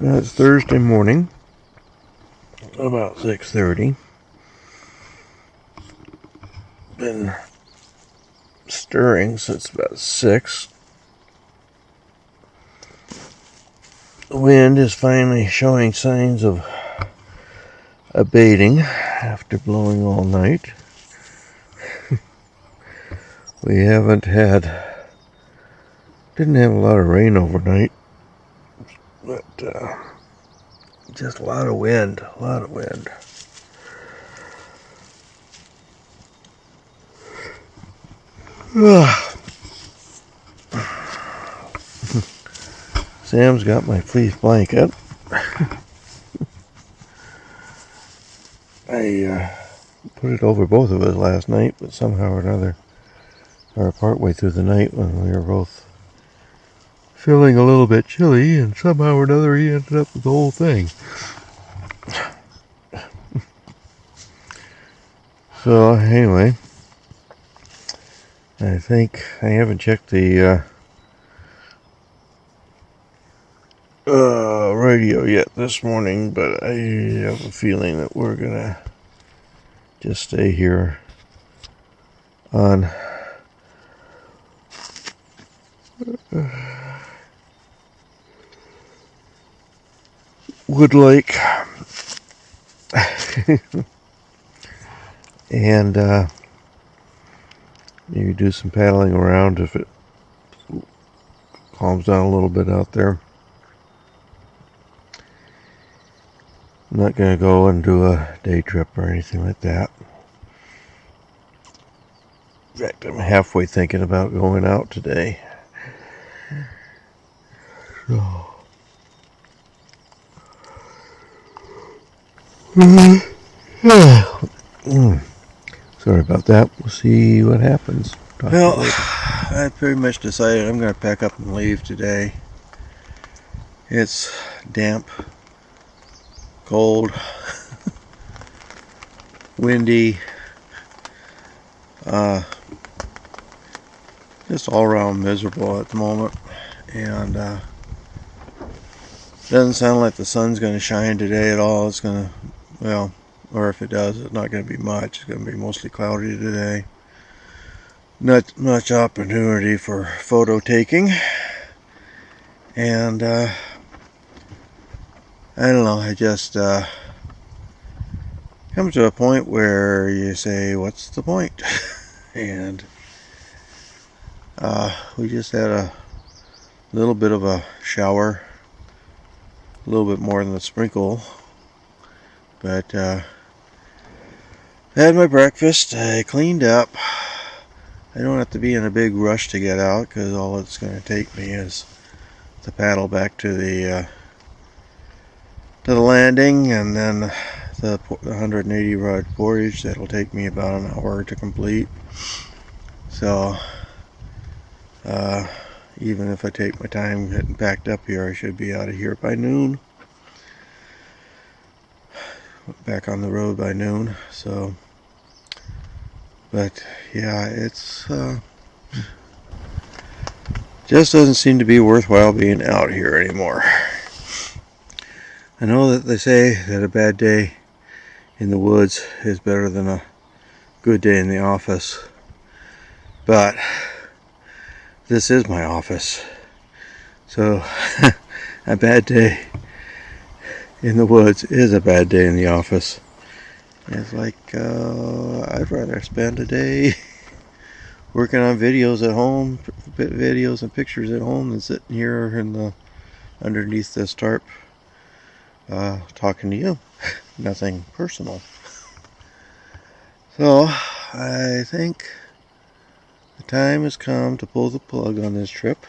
It's Thursday morning, about 6:30. Been stirring since about 6. The wind is finally showing signs of abating after blowing all night. We didn't have a lot of rain overnight, but just a lot of wind. Sam's got my fleece blanket. I put it over both of us last night, but somehow or another, or partway through the night when we were both feeling a little bit chilly, and somehow or another he ended up with the whole thing. So anyway, I think I haven't checked the radio yet this morning, but I have a feeling that we're gonna just stay here on Wood Lake and maybe do some paddling around if it calms down a little bit out there. I'm not going to go and do a day trip or anything like that. In fact, I'm halfway thinking about going out today. So. Sorry about that. We'll see what happens. Well, I pretty much decided I'm going to pack up and leave today. It's damp, cold, windy, just all around miserable at the moment, and doesn't sound like the sun's going to shine today at all. It's going to, well, or if it does, it's not going to be much. It's going to be mostly cloudy today. Not much opportunity for photo taking, and I don't know, I just come to a point where you say, what's the point? And we just had a little bit of a shower, a little bit more than a sprinkle, but I had my breakfast, I cleaned up. I don't have to be in a big rush to get out, because all it's going to take me is to paddle back to the landing, and then the 180 rod portage. That'll take me about an hour to complete. So even if I take my time getting packed up here, I should be out of here by noon, back on the road by noon. So, but yeah, it's just doesn't seem to be worthwhile being out here anymore. I know that they say that a bad day in the woods is better than a good day in the office, but this is my office, so a bad day in the woods is a bad day in the office. It's like I'd rather spend a day working on videos at home, videos and pictures at home, than sitting here in the underneath this tarp talking to you. Nothing personal. So I think the time has come to pull the plug on this trip.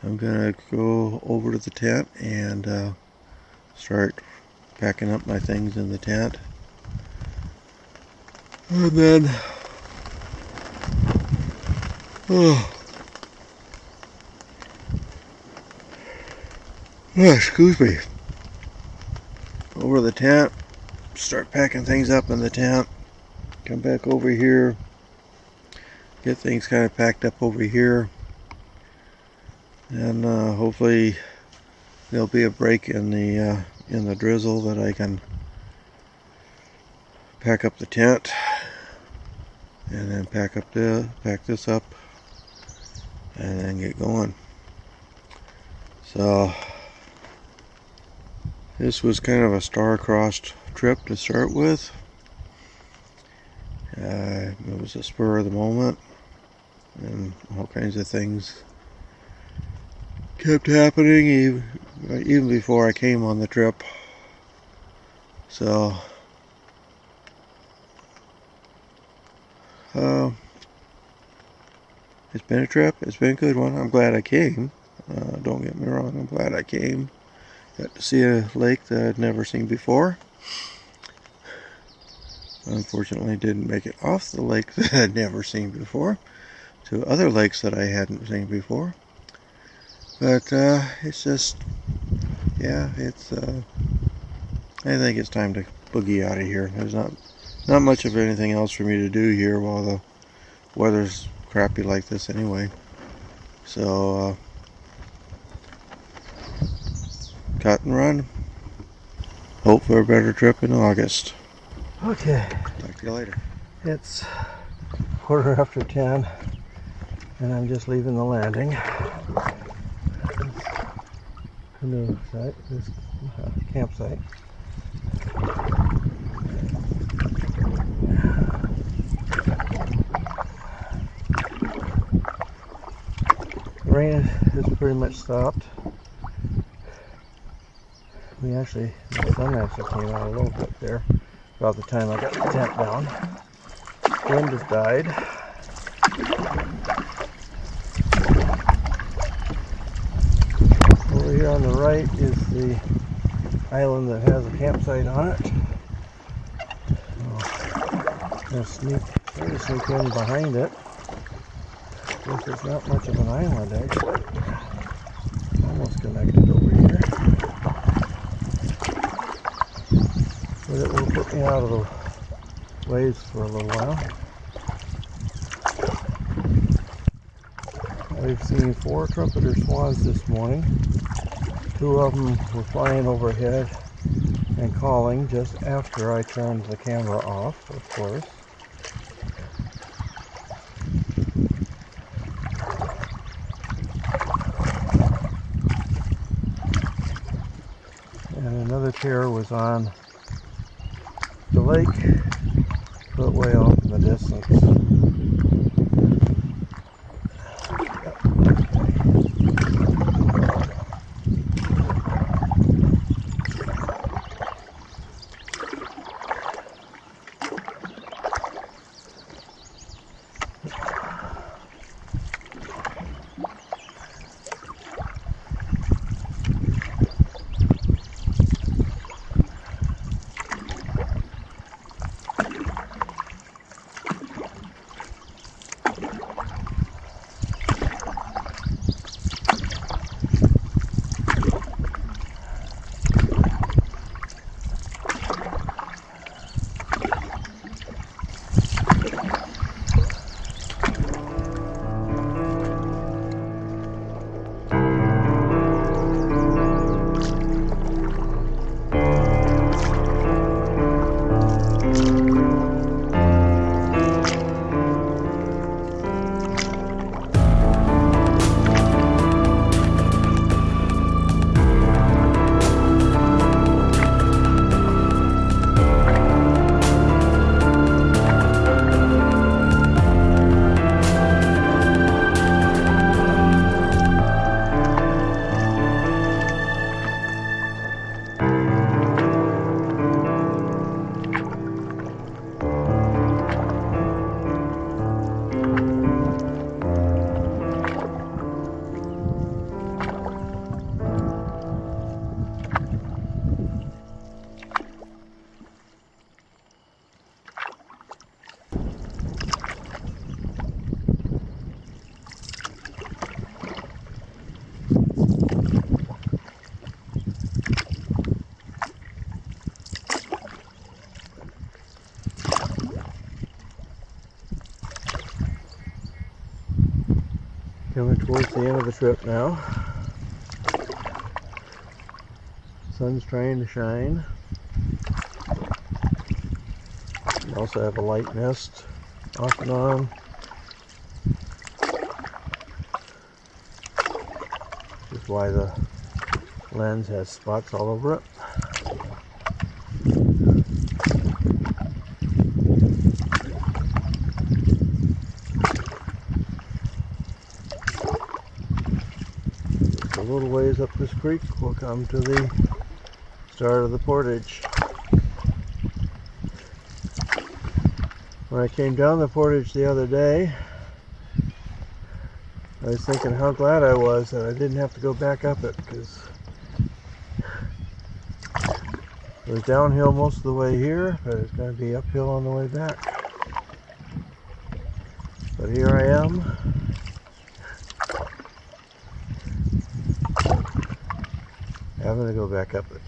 I'm gonna go over to the tent and start packing up my things in the tent, and then excuse me, over the tent, start packing things up in the tent, come back over here, get things kind of packed up over here, and hopefully there'll be a break in the drizzle that I can pack up the tent and then pack this up and then get going. So this was kind of a star-crossed trip to start with. It was a spur of the moment, and all kinds of things kept happening even before I came on the trip. So it's been a trip. It's been a good one. I'm glad I came. Don't get me wrong, I'm glad I came. Got to see a lake that I'd never seen before. Unfortunately, didn't make it off the lake that I'd never seen before to other lakes that I hadn't seen before. But it's just, yeah, it's. I think it's time to boogie out of here. There's not much of anything else for me to do here while the weather's crappy like this anyway. So cut and run. Hope for a better trip in August. Okay. Talk to you later. It's 10:15 and I'm just leaving the landing. Canoe site, this campsite. The rain has pretty much stopped. The sun actually came out a little bit there about the time I got the tent down. Wind has died. Over here on the right is the island that has a campsite on it. I'm going to try to sneak in behind it. Guess it's not much of an island actually. Almost connected over here. But it will put me out of the waves for a little while. I've seen 4 trumpeter swans this morning. 2 of them were flying overhead and calling just after I turned the camera off, of course. And another pair was on the lake, but way off in the distance. Coming towards the end of the trip now. Sun's trying to shine. We also have a light mist off and on. Which is why the lens has spots all over it. A little ways up this creek, we'll come to the start of the portage. When I came down the portage the other day, I was thinking how glad I was that I didn't have to go back up it, because it was downhill most of the way here, but it's going to be uphill on the way back. But here I am. Having to go back up it.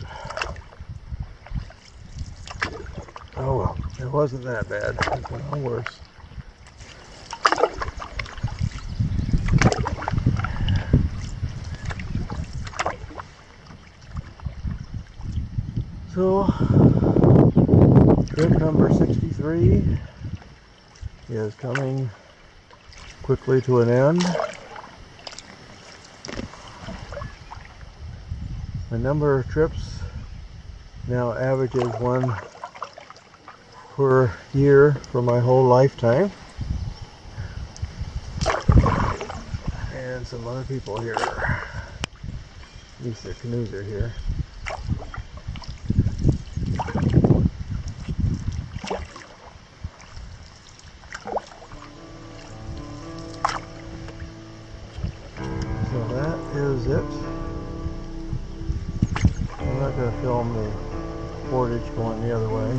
Oh well, it wasn't that bad. It's been all worse. So, trip number 63 is coming quickly to an end. My number of trips now averages one per year for my whole lifetime. And some other people here. At least their canoes are here. So that is it. I'm not going to film the portage going the other way.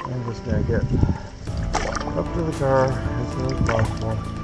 I'm just going to get up to the car as soon as possible.